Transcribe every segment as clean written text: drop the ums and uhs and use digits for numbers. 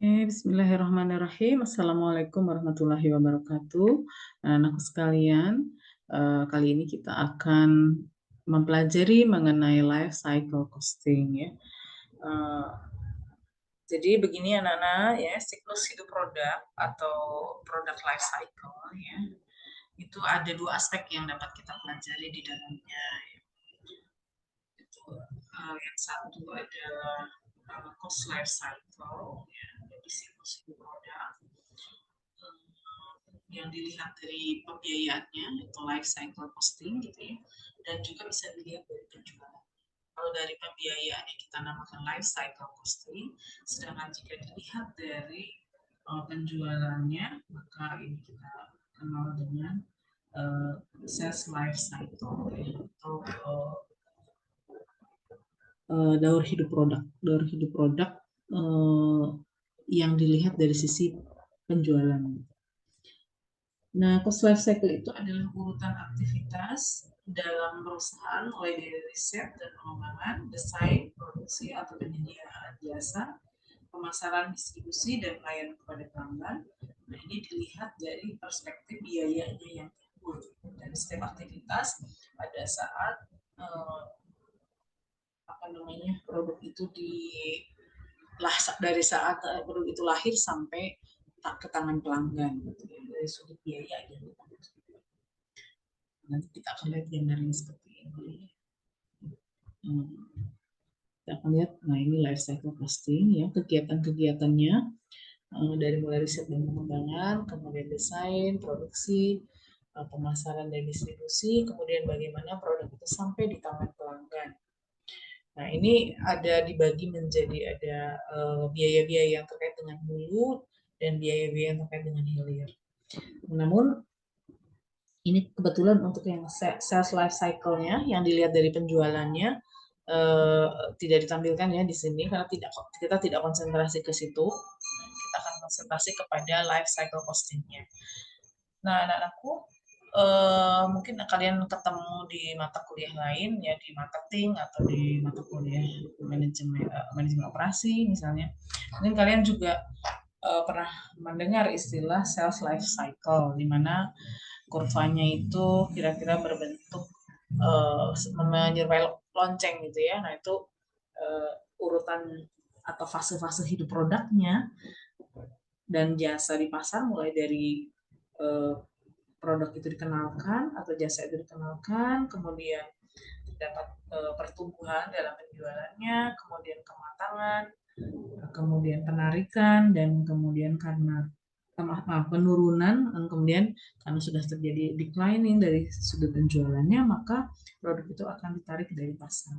Bismillahirrahmanirrahim. Assalamualaikum warahmatullahi wabarakatuh. Anak-anakku sekalian, kali ini kita akan mempelajari mengenai life cycle costing ya. Eh, jadi begini anak-anak ya, siklus hidup produk atau product life cycle ya. Itu ada dua aspek yang dapat kita pelajari di dalamnya. Itu yang satu adalah cost life cycle ya, jadi siklus hidup produk yang dilihat dari pembiayaannya itu life cycle costing gitu ya, dan juga bisa dilihat dari penjualan. Kalau dari pembiayaan yang kita namakan life cycle costing, sedangkan jika dilihat dari penjualannya, maka ini kita kenal dengan sales life cycle ya, atau daur hidup produk. Daur hidup produk yang dilihat dari sisi penjualan. Nah, cost life cycle itu adalah urutan aktivitas dalam perusahaan mulai dari riset dan pengembangan, desain, produksi atau penyediaan jasa, pemasaran, distribusi, dan pelayanan kepada pelanggan. Nah, ini dilihat dari perspektif biayanya yang timbul dari setiap aktivitas pada saat produk itu dari saat produk itu lahir sampai ke tangan pelanggan gitu ya, dari sudut biaya gitu. Nanti kita akan lihat gambarnya seperti ini. Kita akan lihat, nah ini life cycle costing ya, kegiatan-kegiatannya dari mulai riset dan pengembangan, kemudian desain, produksi, pemasaran dan distribusi, kemudian bagaimana produk itu sampai di tangan pelanggan. Nah, ini ada dibagi menjadi ada biaya-biaya yang terkait dengan hulu dan biaya-biaya yang terkait dengan hilir. Namun, ini kebetulan untuk yang sales life cycle-nya yang dilihat dari penjualannya tidak ditampilkan ya di sini karena kita tidak konsentrasi ke situ. Kita akan konsentrasi kepada life cycle costing-nya. Nah, anak-anakku, mungkin kalian ketemu di mata kuliah lain ya, di marketing atau di mata kuliah manajemen operasi misalnya. Mungkin kalian juga pernah mendengar istilah sales life cycle, di mana kurvanya itu kira-kira berbentuk menyerupai lonceng gitu ya. Nah, itu urutan atau fase-fase hidup produknya dan jasa di pasar, mulai dari produk itu dikenalkan atau jasa itu dikenalkan, kemudian terdapat pertumbuhan dalam penjualannya, kemudian kematangan, kemudian penarikan, dan kemudian karena penurunan, dan kemudian karena sudah terjadi declining dari sudut penjualannya, maka produk itu akan ditarik dari pasar.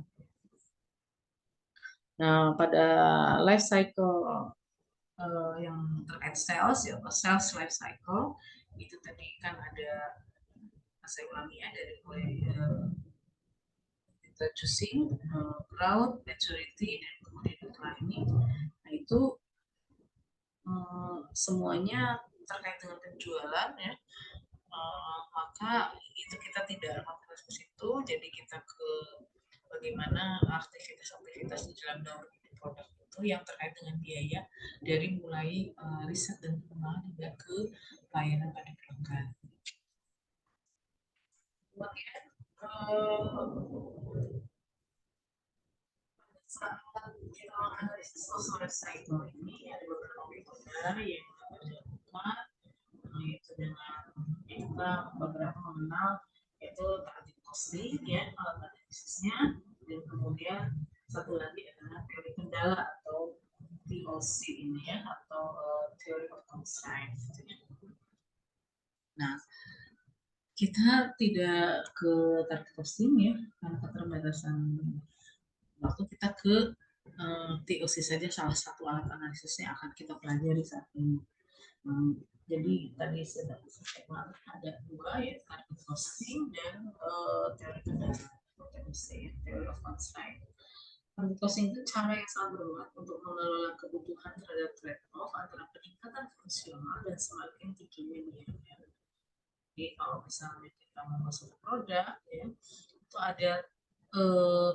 Nah, pada life cycle yang terkait sales ya, sales life cycle itu tadi kan ada, saya ulangi ya, dari mulai introducing, growth, maturity, dan kemudian declining. Nah, itu semuanya terkait dengan penjualan ya. Maka itu kita tidak fokus ke situ, jadi kita ke bagaimana aktivitas-aktivitas di dalam daur produk itu yang terkait dengan biaya, dari mulai riset dan pengembangan hingga ke pelayanan pada pelanggan. Kemudian saat kita menganalisis life cycle ini ada beberapa metode yang dilakukan, yaitu dengan kita beberapa mengenal yaitu target costing ya, alat analisisnya, dan kemudian satu lagi adalah teori kendala atau TOC ini ya, atau theory of constraints. Nah, kita tidak ke target costing ya karena keterbatasan waktu, kita ke TOC saja, salah satu alat analisisnya akan kita pelajari saat ini. Jadi tadi sudah ada dua, yaitu target costing dan teori kendala atau TOC, theory of constraint. Target costing itu cara yang sangat bermanfaat untuk mengelola kebutuhan terhadap trade-off antara peningkatan fungsional dan semakin tingginya nilai. Jadi kalau misalnya kita mau masuk produk ya, itu ada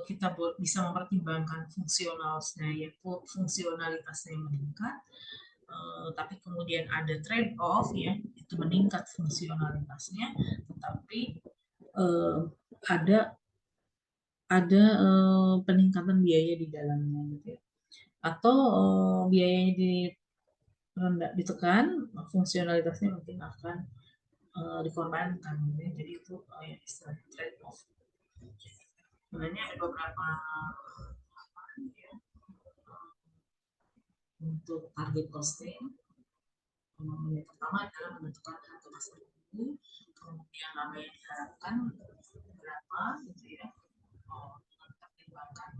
kita bisa mempertimbangkan fungsionalitasnya yang meningkat, tapi kemudian ada trade off ya, itu meningkat fungsionalitasnya, tetapi eh, ada peningkatan biaya di dalamnya gitu ya. Atau biayanya rendah ditekan, fungsionalitasnya mungkin akan dikorbankan gitu ya. Jadi itu ya, istilah trade off. Sebenarnya ada beberapa ya, untuk target costing. Yang pertama adalah menentukan harga pasar dulu, kemudian laba yang diharapkan berapa gitu ya, mempertimbangkan.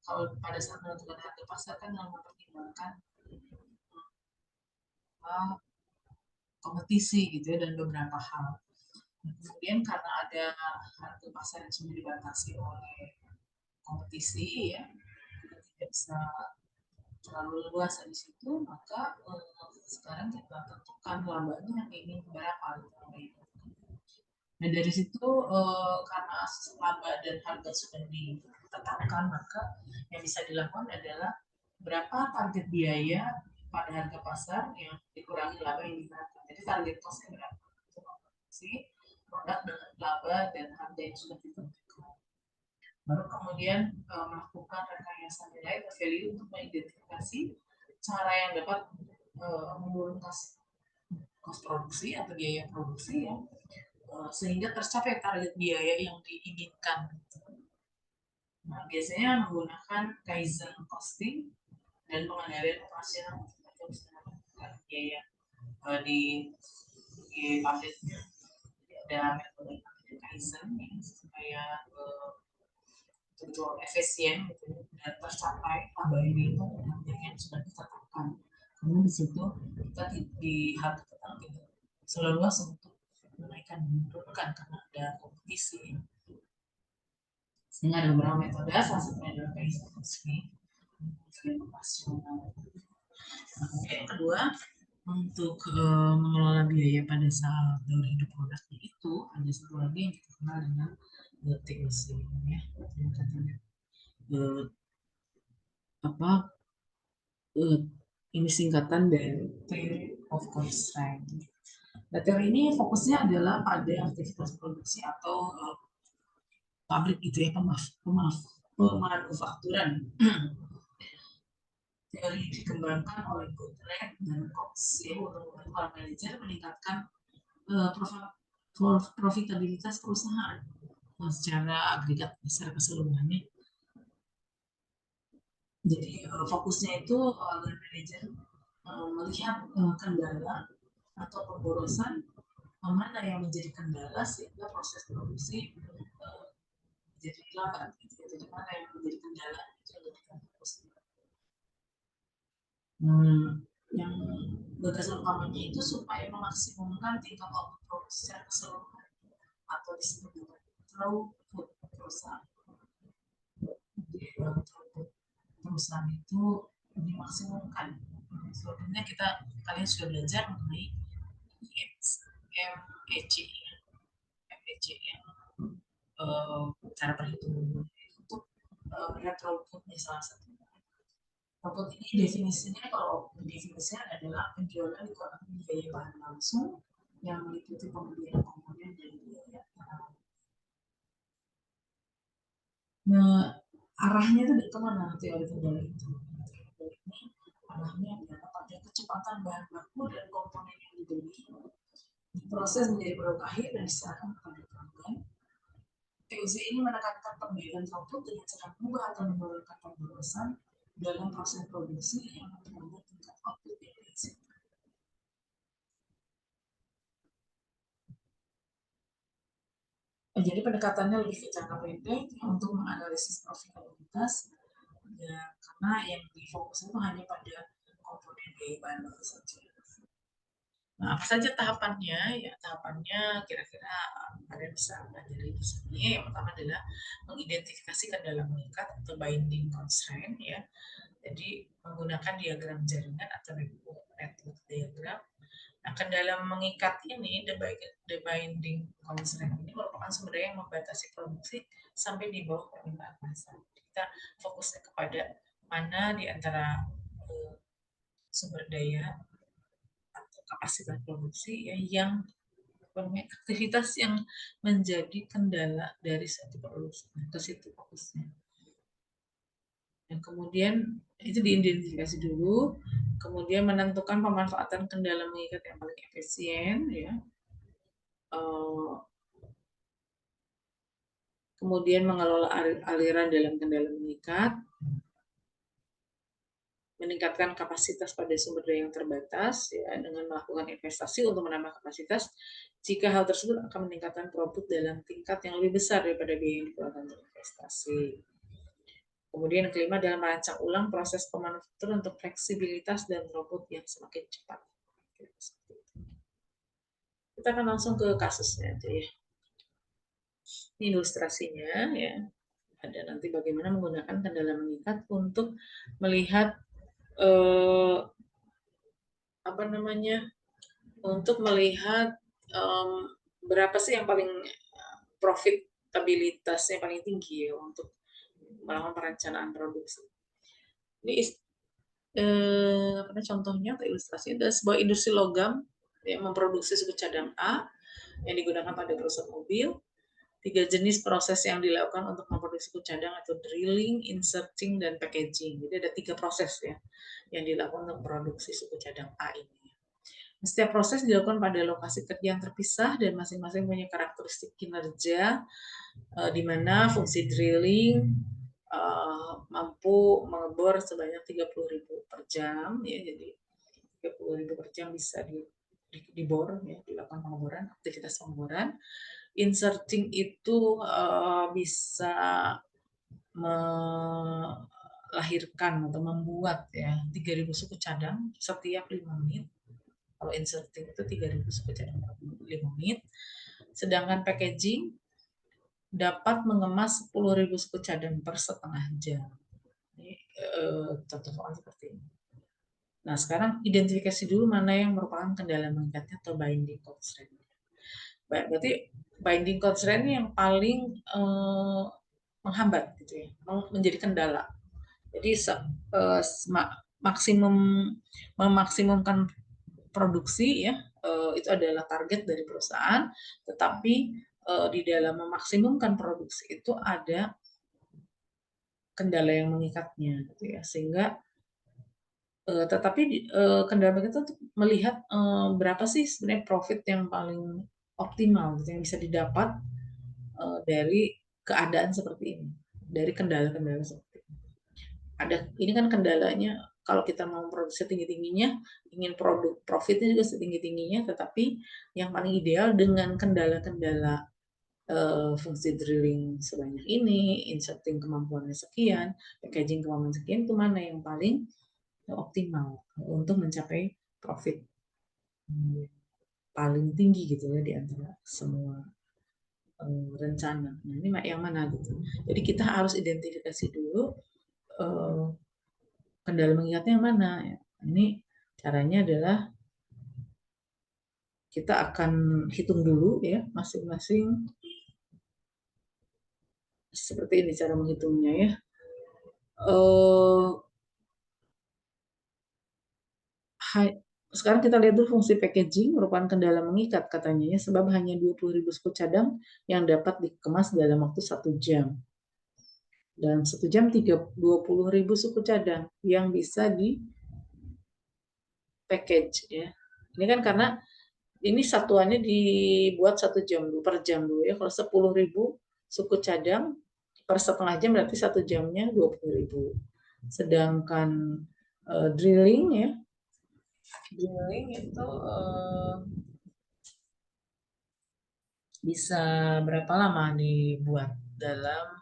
Kalau pada saat menentukan harga pasar kan yang mempertimbangkan kompetisi gitu ya dan beberapa hal. Kemudian karena ada harga pasar yang sudah dibatasi oleh kompetisi ya, kita tidak bisa terlalu luas di situ, maka sekarang kita tentukan labanya ini berapa gitu. Nah dari situ karena laba dan harga sudah ditetapkan, maka yang bisa dilakukan adalah berapa target biaya pada harga pasar yang dikurangi laba yang diharapkan. Jadi target costnya berapa? Si produk dengan laba dan harga yang sudah ditentukan. Baru kemudian melakukan rekayasa nilai atau value untuk mengidentifikasi cara yang dapat menurunkan cost produksi atau biaya produksi ya, sehingga tercapai target biaya yang diinginkan. Nah, biasanya menggunakan Kaizen costing dan pengendalian operasional untuk mendapatkan biaya di pabriknya. Ada metode Kaizen ya, supaya betul efisien gitu, dan tercapai laba ini itu yang sudah ditetapkan. Karena di situ kita di harga tetap gitu selalu luas untuk menaikkan dan menurunkan karena ada kompetisi. Sehingga ada beberapa metode, salah satunya adalah PSI, operasional. Yang kedua, untuk mengelola biaya pada saat daur hidup produknya itu ada satu lagi yang kita kenal dengan TOC ya, yang katanya apa ini singkatan dari Theory of Constraint. Nah, teori ini fokusnya adalah pada aktivitas produksi atau pabrik gitu ya, pemanufakturan. Teori dikembangkan oleh Gottlieb dan Cox ya, untuk membantu para manajer meningkatkan profitabilitas perusahaan secara agregat, secara keseluruhannya. Jadi fokusnya itu agar manajer melihat kendala atau pemborosan mana yang menjadi kendala sehingga proses produksi menjadi lambat gitu. Jadi mana yang menjadi kendala itu yang menjadikan fokus. Yang gagasan utamanya itu supaya memaksimumkan tingkat output produksi secara keseluruhan atau disebut dengan throughput perusahaan. Jadi perusahaan itu dimaksimumkan. Sebelumnya kalian sudah belajar mengenai MEC, MEC yang cara perhitungan untuk throughputnya salah satu. Throughput ini definisinya, kalau definisinya adalah penjualan dikurangi biaya bahan langsung yang meliputi pembelian komponen dan biaya. Nah, arahnya itu kemana teori kendala itu? Ini arahnya adalah pada kecepatan bahan baku dan komponen yang dibeli diproses menjadi produk akhir dan diserahkan kepada pelanggan. TUC ini menekankan pembayaran throughput dengan cara mengubah atau menurunkan pemborosan dalam proses produksi yang memperlambat tingkat output yang dihasilkan. Jadi pendekatannya lebih ke jangka pendek untuk menganalisis profitabilitas ya, karena yang difokuskan itu hanya pada komponen biaya bahan baku saja. Nah, apa saja tahapannya? Ya, tahapannya kira-kira kalian bisa pelajari di sini. Yang pertama adalah mengidentifikasi kendala mengikat atau binding constraint ya. Jadi menggunakan diagram jaringan atau network diagram. Nah, kendala mengikat ini, the binding constraint ini merupakan sumber daya yang membatasi produksi sampai di bawah permintaan pasar. Kita fokusnya kepada mana di antara sumber daya atau kapasitas produksi ya, yang aktivitas yang menjadi kendala dari satu produksi. Ke situ fokusnya. Dan kemudian itu diidentifikasi dulu, kemudian menentukan pemanfaatan kendala mengikat yang paling efisien, ya. Kemudian mengelola aliran dalam kendala mengikat, meningkatkan kapasitas pada sumber daya yang terbatas, ya, dengan melakukan investasi untuk menambah kapasitas. Jika hal tersebut akan meningkatkan produk dalam tingkat yang lebih besar daripada biaya yang dikeluarkan untuk investasi. Kemudian yang kelima adalah merancang ulang proses pemanufaktur untuk fleksibilitas dan throughput yang semakin cepat. Kita akan langsung ke kasusnya aja ya. Ini ilustrasinya ya. Ada nanti bagaimana menggunakan kendala mengikat untuk melihat untuk melihat berapa sih yang paling profitabilitasnya paling tinggi ya untuk melakukan perencanaan produksi. Ini contohnya atau ilustrasinya adalah sebuah industri logam yang memproduksi suku cadang A yang digunakan pada perusahaan mobil. 3 jenis proses yang dilakukan untuk memproduksi suku cadang atau drilling, inserting, dan packaging. Jadi ada 3 proses ya yang dilakukan untuk produksi suku cadang A ini. Setiap proses dilakukan pada lokasi kerja yang terpisah dan masing-masing punya karakteristik kinerja, di mana fungsi drilling mampu mengebor sebanyak 30.000 per jam, ya, jadi 30.000 per jam bisa dibor, ya, dilakukan pengeboran, aktivitas pengeboran. Inserting itu bisa melahirkan atau membuat ya 3.000 suku cadang setiap 5 menit. Kalau inserting itu 3.000 suku cadang per 5 menit. Sedangkan packaging dapat mengemas 10.000 suku cadang per setengah jam. Ini contoh soal seperti ini. Nah, sekarang identifikasi dulu mana yang merupakan kendala mengikatnya atau binding constraint. Berarti binding constraint yang paling menghambat gitu ya, menjadi kendala. Jadi memaksimumkan produksi ya, itu adalah target dari perusahaan, tetapi di dalam memaksimumkan produksi itu ada kendala yang mengikatnya gitu ya, sehingga tetapi kendala itu untuk melihat berapa sih sebenarnya profit yang paling optimal gitu, yang bisa didapat dari keadaan seperti ini, dari kendala-kendala seperti ini. Ini kan kendalanya kalau kita mau produksi tinggi-tingginya, ingin produk profitnya juga setinggi-tingginya, tetapi yang paling ideal dengan kendala-kendala fungsi drilling sebanyak ini, inserting kemampuannya sekian, packaging kemampuan sekian, itu mana yang paling optimal untuk mencapai profit paling tinggi gitu ya di antara semua rencana. Nah, ini yang mana gitu. Jadi kita harus identifikasi dulu kendala mengingatnya yang mana. Ya. Ini caranya adalah kita akan hitung dulu ya masing-masing. Seperti ini cara menghitungnya ya. Sekarang kita lihat dulu fungsi packaging merupakan kendala mengikat katanya ya, sebab hanya 20.000 suku cadang yang dapat dikemas dalam waktu 1 jam. Dalam 1 jam 20.000 suku cadang yang bisa di package ya. Ini kan karena ini satuannya dibuat 1 jam per jam dulu ya. Kalau 10.000 suku cadang per setengah jam berarti 1 jamnya 20.000. Sedangkan drilling ya, drilling itu bisa berapa lama dibuat dalam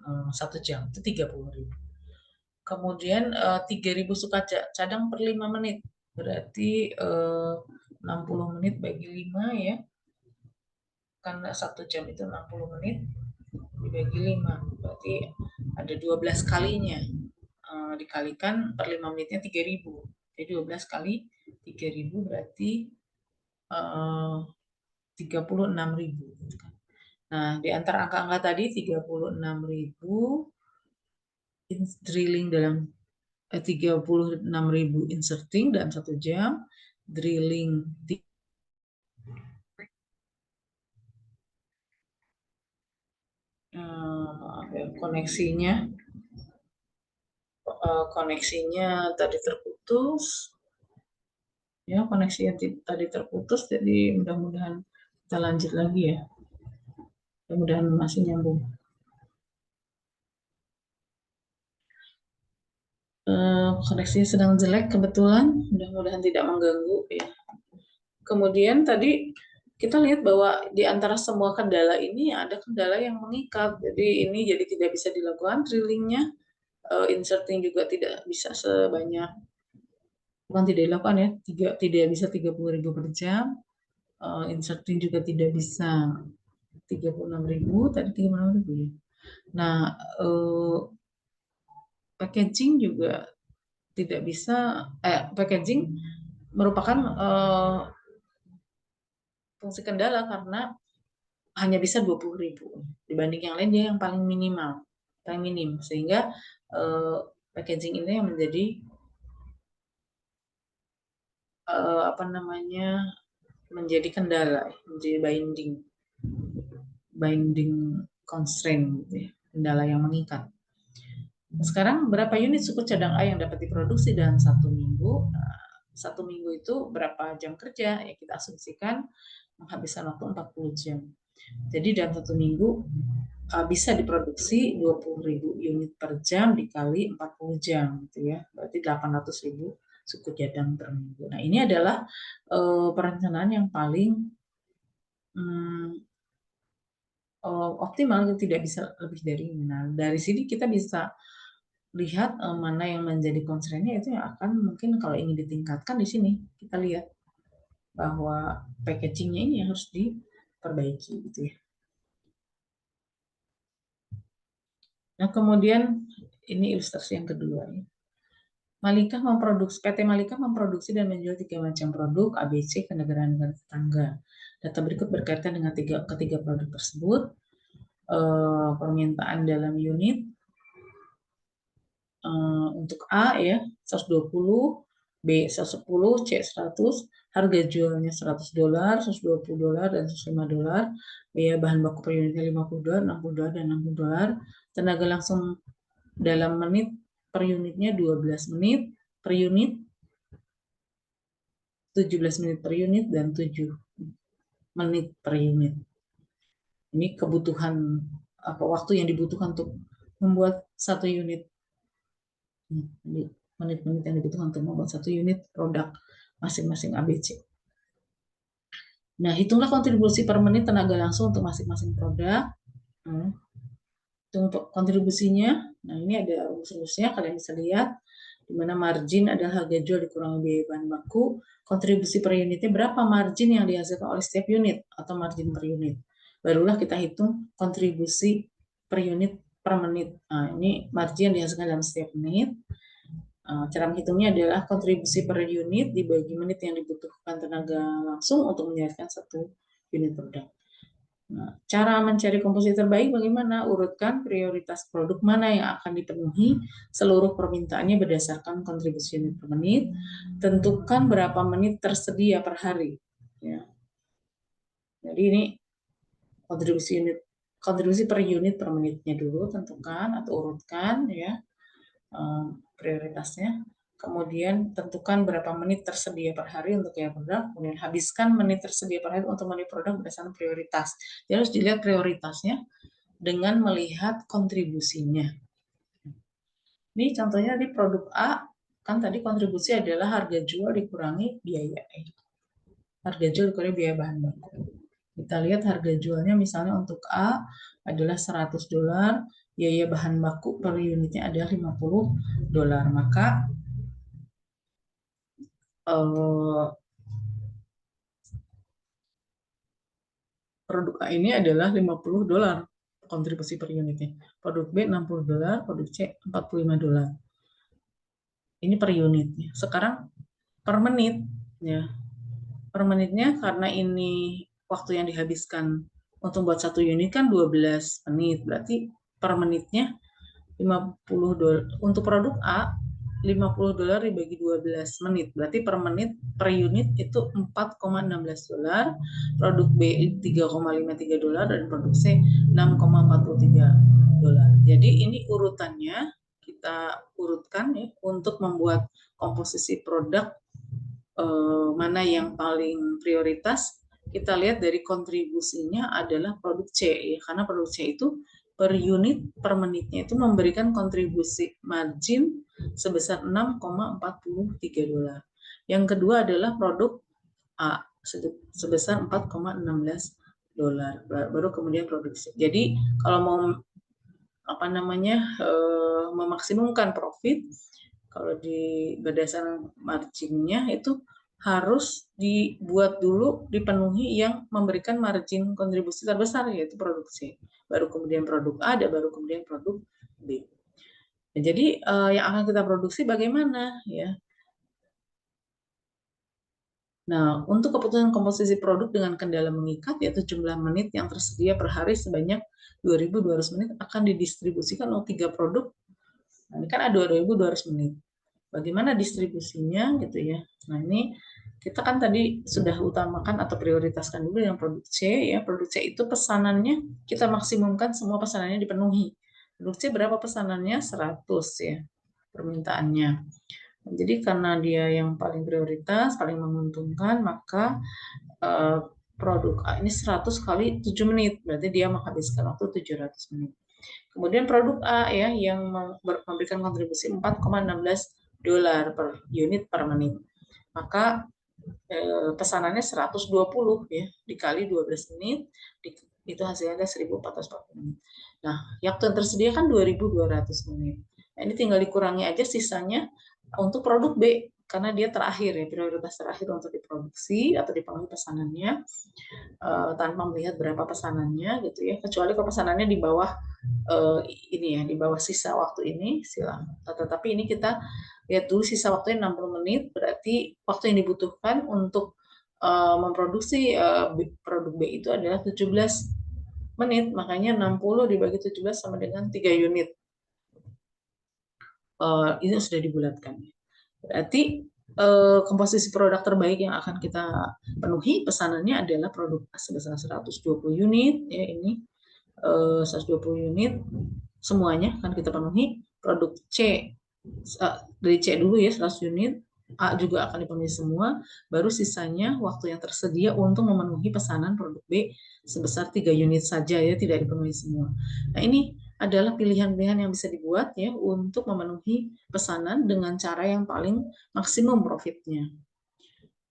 1 jam itu 30.000. Kemudian 3.000 suka cadang per 5 menit berarti 60 menit bagi 5 ya, karena 1 jam itu 60 menit dibagi 5 berarti ada 12 kalinya, dikalikan per 5 menitnya 3.000, jadi 12 kali 3.000 berarti 36.000. Nah, di antara angka-angka tadi 36.000 drilling dalam 36.000 inserting dalam 1 jam, drilling koneksinya tadi terputus ya, koneksinya tadi terputus, jadi mudah-mudahan kita lanjut lagi ya, mudah-mudahan masih nyambung. Koneksinya sedang jelek kebetulan, mudah-mudahan tidak mengganggu ya. Kemudian tadi kita lihat bahwa di antara semua kendala ini ada kendala yang mengikat, jadi ini jadi tidak bisa dilakukan drillingnya, inserting juga tidak bisa sebanyak, bukan tidak dilakukan ya, tidak bisa 30.000 per jam, inserting juga tidak bisa 36.000, tadi 36.000 ya. Nah, packaging juga tidak bisa, packaging merupakan fungsi kendala karena hanya bisa 20.000 dibanding yang lain, dia yang paling minimal, paling minim, sehingga packaging ini yang menjadi menjadi kendala, menjadi binding constraint gitu ya, kendala yang mengikat. Sekarang berapa unit suku cadang A yang dapat diproduksi dalam 1 minggu? Nah, 1 minggu itu berapa jam kerja? Ya kita asumsikan menghabiskan waktu 40 jam. Jadi dalam 1 minggu bisa diproduksi 20.000 unit per jam dikali 40 jam gitu ya. Berarti 800.000 suku cadang per minggu. Nah, ini adalah perencanaan yang paling optimal, tidak bisa lebih dari ini. Nah, dari sini kita bisa lihat mana yang menjadi constraint-nya, itu yang akan mungkin kalau ingin ditingkatkan di sini kita lihat bahwa packaging-nya ini harus diperbaiki gitu ya. Nah, kemudian ini ilustrasi yang kedua ya. PT Malika memproduksi dan menjual 3 macam produk ABC ke negara-negara tetangga. Data berikut berkaitan dengan ketiga produk tersebut. Permintaan dalam unit untuk A ya 120, B 110, C 100, harga jualnya $100, $120 dan $105. Biaya bahan baku per unitnya $50, $60 dan $60. Tenaga langsung dalam menit per unitnya 12 menit per unit, 17 menit per unit dan 7 menit per unit. Ini kebutuhan waktu yang dibutuhkan untuk membuat 1 unit, menit-menit yang dibutuhkan untuk membuat 1 unit produk masing-masing ABC. Nah, hitunglah kontribusi per menit tenaga langsung untuk masing-masing produk. Untuk kontribusinya, nah ini ada rumus-rumusnya, kalian bisa lihat, di mana margin adalah harga jual dikurangi biaya bahan baku, kontribusi per unitnya berapa margin yang dihasilkan oleh setiap unit atau margin per unit. Barulah kita hitung kontribusi per unit per menit. Nah, ini margin yang dihasilkan dalam setiap menit. Cara menghitungnya adalah kontribusi per unit dibagi menit yang dibutuhkan tenaga langsung untuk menjadikan 1 unit produk. Nah, cara mencari komposisi terbaik bagaimana? Urutkan prioritas produk mana yang akan dipenuhi seluruh permintaannya berdasarkan kontribusi unit per menit. Tentukan berapa menit tersedia per hari. Ya. Jadi ini kontribusi per unit per menitnya dulu tentukan atau urutkan ya prioritasnya. Kemudian tentukan berapa menit tersedia per hari untuk unit produk. Kemudian habiskan menit tersedia per hari untuk unit produk berdasarkan prioritas. Jadi harus dilihat prioritasnya dengan melihat kontribusinya. Ini contohnya di produk A, kan tadi kontribusi adalah harga jual dikurangi biaya. Harga jual dikurangi biaya bahan baku. Kita lihat harga jualnya misalnya untuk A adalah $100, biaya bahan baku per unitnya adalah $50. Maka produk A ini adalah $50 kontribusi per unitnya. Produk B $60, produk C $45. Ini per unitnya. Sekarang per menit ya. Per menitnya karena ini waktu yang dihabiskan untuk buat 1 unit kan 12 menit. Berarti per menitnya $50. Untuk produk A $50 dibagi 12 menit. Berarti per menit, per unit itu $4,16. Produk B $3,53 dan produk C $6,43. Jadi ini urutannya kita urutkan ya untuk membuat komposisi produk mana yang paling prioritas. Kita lihat dari kontribusinya adalah produk C ya, karena produk C itu per unit per menitnya itu memberikan kontribusi margin sebesar $6,43. Yang kedua adalah produk A sebesar $4,16. Baru kemudian produk C. Jadi kalau mau memaksimumkan profit, kalau di berdasarkan marginnya itu harus dibuat dulu, dipenuhi yang memberikan margin kontribusi terbesar, yaitu produk C. Baru kemudian produk A, dan baru kemudian produk B. Nah, jadi yang akan kita produksi bagaimana ya? Nah, untuk keputusan komposisi produk dengan kendala mengikat, yaitu jumlah menit yang tersedia per hari sebanyak 2.200 menit akan didistribusikan untuk 3 produk. Nah, ini kan ada 2.200 menit. Bagaimana distribusinya gitu ya. Nah, ini kita kan tadi sudah utamakan atau prioritaskan dulu yang produk C ya. Produk C itu pesanannya kita maksimumkan semua pesanannya dipenuhi. Produk C berapa pesanannya? 100 ya permintaannya. Jadi karena dia yang paling prioritas, paling menguntungkan, maka produk A ini 100 kali 7 menit. Berarti dia menghabiskan waktu 700 menit. Kemudian produk A ya yang memberikan kontribusi $4,16 per unit per menit. Maka pesanannya 120 ya dikali 12 menit itu hasilnya ada 1.440 menit. Nah, waktu yang tersedia kan 2.200 menit. Nah, ini tinggal dikurangi aja sisanya untuk produk B karena dia terakhir ya, prioritas terakhir untuk diproduksi atau dipenuhi pesanannya tanpa melihat berapa pesanannya gitu ya. Kecuali kalau pesanannya di bawah ini ya, di bawah sisa waktu ini silakan. Tetapi ini kita lihat dulu sisa waktunya 60 menit, berarti waktu yang dibutuhkan untuk memproduksi produk B itu adalah 17 menit, makanya 60 dibagi 17 sama dengan 3 unit. Ini sudah dibulatkan. Berarti komposisi produk terbaik yang akan kita penuhi pesanannya adalah produk A sebesar 120 unit ya, ini 120 unit semuanya akan kita penuhi. Produk C dari C dulu ya 100 unit, A juga akan dipenuhi semua, baru sisanya waktu yang tersedia untuk memenuhi pesanan produk B sebesar 3 unit saja ya, tidak dipenuhi semua. Nah, ini adalah pilihan-pilihan yang bisa dibuat ya untuk memenuhi pesanan dengan cara yang paling maksimum profitnya.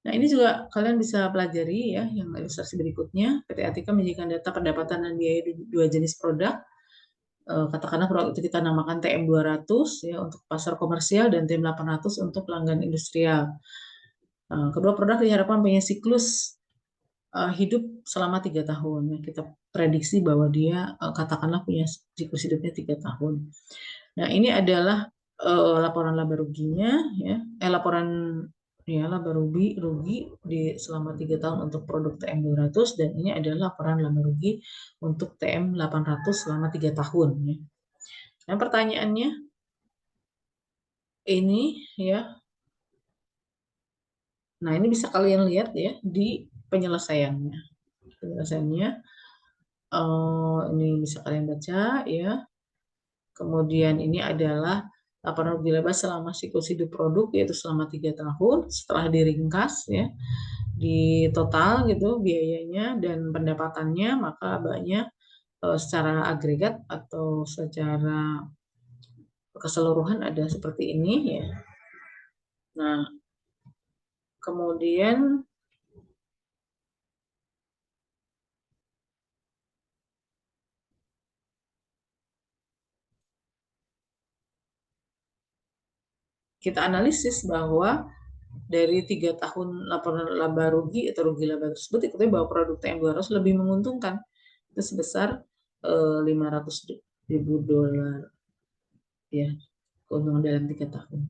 Nah, ini juga kalian bisa pelajari ya yang ilustrasi berikutnya. PT Atika menyajikan data pendapatan dan biaya dua jenis produk. Katakanlah produk itu kita namakan TM200 ya untuk pasar komersial dan TM800 untuk pelanggan industrial. Kedua produk diharapkan punya siklus hidup selama 3 tahun. Kita prediksi bahwa dia katakanlah punya siklus hidupnya 3 tahun. Nah, ini adalah laporan laba ruginya ya, laporan ya laba rugi di selama 3 tahun untuk produk TM200 dan ini adalah laporan laba rugi untuk TM800 selama 3 tahun ya. Nah, pertanyaannya ini ya. Nah, ini bisa kalian lihat ya di penyelesaiannya. Penyelesaiannya ini bisa kalian baca ya. Kemudian ini adalah laporan rugi laba selama siklus hidup produk yaitu selama 3 tahun setelah diringkas ya di total gitu biayanya dan pendapatannya, maka labanya secara agregat atau secara keseluruhan ada seperti ini ya. Nah, kemudian kita analisis bahwa dari 3 tahun laporan laba rugi atau rugi laba tersebut diketahui bahwa produk TM200 lebih menguntungkan itu sebesar $500.000 ya keuntungan dalam 3 tahun.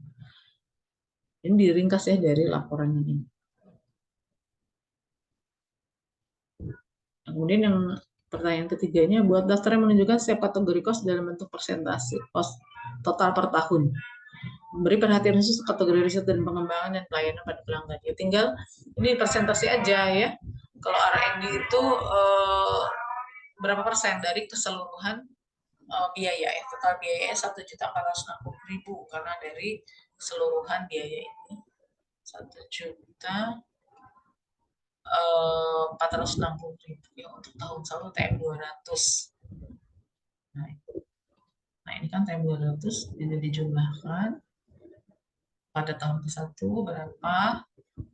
Ini diringkas ya dari laporan ini. Kemudian yang pertanyaan ketiganya, buat daftar yang menunjukkan setiap kategori cost dalam bentuk persentase cost total per tahun. memberi perhatian khusus kategori riset dan pengembangan dan pelayanan pada pelanggan. Ya tinggal ini presentasi aja ya. Kalau R&D itu berapa persen dari keseluruhan biaya ya, total biayanya 1.460.000 karena dari keseluruhan biaya ini 1.460.000 ya untuk tahun 1 TM 200. Nah ini kan TM 200 ini dijumlahkan pada tahun ke-1 berapa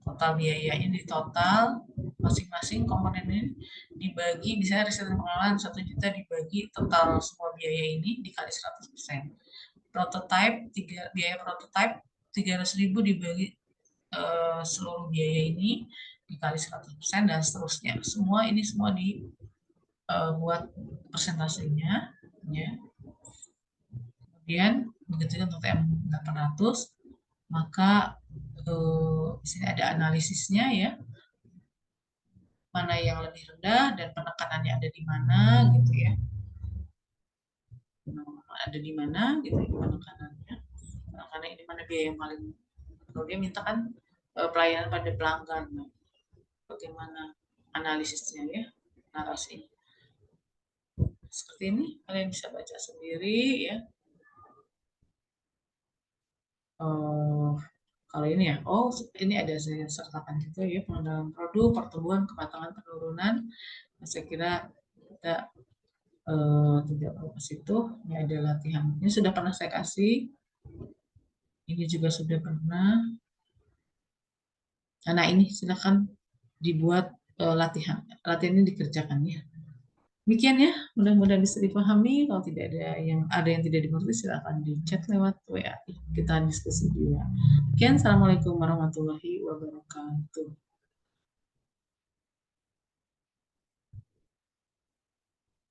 total biayanya, di total masing-masing komponen ini dibagi, bisa riset dan pengelolaan 1 juta dibagi total semua biaya ini dikali 100%. Prototype, biaya prototype 300.000 dibagi seluruh biaya ini dikali 100% dan seterusnya. Semua ini semua dibuat persentasenya ya. Kemudian begitu untuk TM800 maka di sini ada analisisnya ya, mana yang lebih rendah dan penekanannya ada di mana gitu ya, ada di mana gitu penekanannya, karena ini mana biaya yang paling, kalau dia minta kan pelayanan pada pelanggan, bagaimana analisisnya ya, narasi seperti ini kalian bisa baca sendiri ya. Kalau ini ya, ini ada saya sertakan juga ya, pengendalian produk, pertumbuhan, kematangan, penurunan. Nah, saya kira kita tidak perlu ke situ. Ini ada latihan. Ini sudah pernah saya kasih. Ini juga sudah pernah. Nah ini silakan dibuat latihan. Latihan ini dikerjakan ya. Demikian ya, mudah-mudahan bisa dipahami. Kalau tidak ada yang tidak dimengerti, silakan di chat lewat WA. Kita diskusi juga. Sekian, assalamualaikum warahmatullahi wabarakatuh.